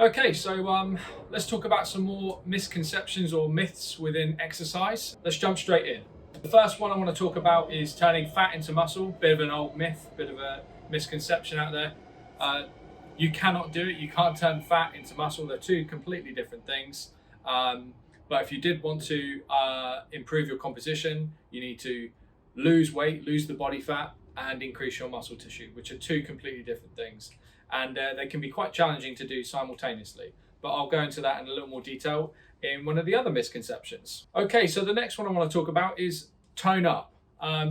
Okay, so let's talk about some more misconceptions or myths within exercise. Let's jump straight in. The first one I want to talk about is turning fat into muscle. Bit of an old myth, bit of a misconception out there. Uh, you cannot do it. You can't turn fat into muscle. They're two completely different things. But if you did want to improve your composition, you need to lose weight, lose the body fat, and increase your muscle tissue, which are two completely different things. And they can be quite challenging to do simultaneously. But I'll go into that in a little more detail in one of the other misconceptions. Okay, so the next one I want to talk about is tone up. A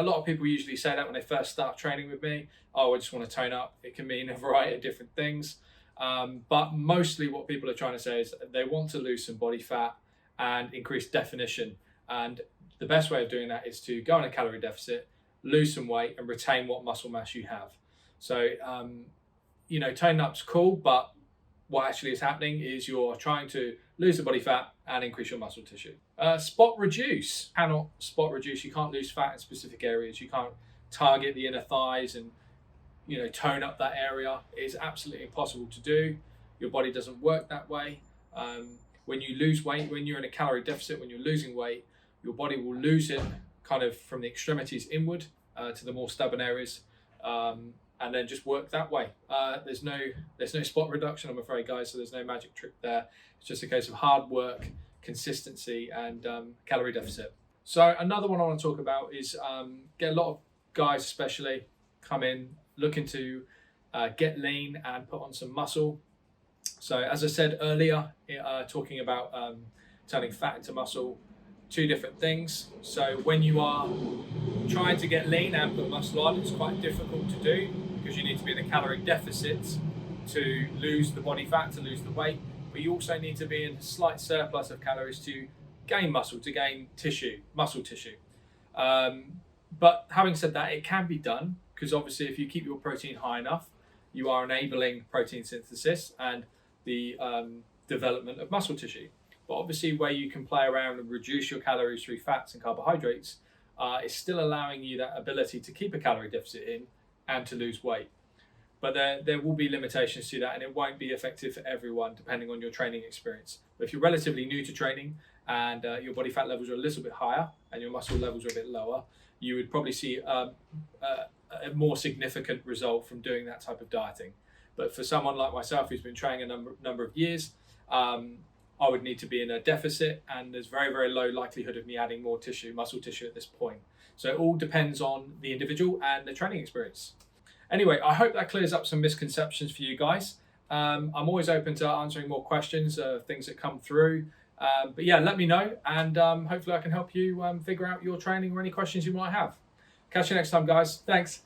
lot of people usually say that when they first start training with me. Oh, I just want to tone up. It can mean a variety of different things. But mostly what people are trying to say is they want to lose some body fat and increase definition. And the best way of doing that is to go on a calorie deficit, lose some weight, and retain what muscle mass you have. So, toning up's cool, but what actually is happening is you're trying to lose the body fat and increase your muscle tissue. Spot reduce. Cannot spot reduce. You can't lose fat in specific areas. You can't target the inner thighs and, tone up that area. It's absolutely impossible to do. Your body doesn't work that way. When you lose weight, when you're in a calorie deficit, when you're losing weight, your body will lose it kind of from the extremities inward to the more stubborn areas. And then just work that way. There's no spot reduction, I'm afraid, guys. So there's no magic trick there. It's just a case of hard work, consistency, and calorie deficit. So another one I want to talk about is get a lot of guys, especially, come in looking to get lean and put on some muscle. So as I said earlier, talking about turning fat into muscle, two different things. So when you are trying to get lean and put muscle on, it's quite difficult to do because you need to be in a calorie deficit to lose the body fat, to lose the weight, but you also need to be in a slight surplus of calories to gain muscle, to gain muscle tissue. But having said that, it can be done because obviously if you keep your protein high enough, you are enabling protein synthesis and the development of muscle tissue. But obviously where you can play around and reduce your calories through fats and carbohydrates, is still allowing you that ability to keep a calorie deficit in and to lose weight. But there will be limitations to that, and it won't be effective for everyone depending on your training experience. But if you're relatively new to training and your body fat levels are a little bit higher and your muscle levels are a bit lower, you would probably see a more significant result from doing that type of dieting. But for someone like myself who's been training a number of years, I would need to be in a deficit, and there's very, very low likelihood of me adding more muscle tissue at this point. So it all depends on the individual and the training experience. Anyway, I hope that clears up some misconceptions for you guys. I'm always open to answering more questions, things that come through. But yeah, let me know, and hopefully I can help you figure out your training or any questions you might have. Catch you next time, guys. Thanks.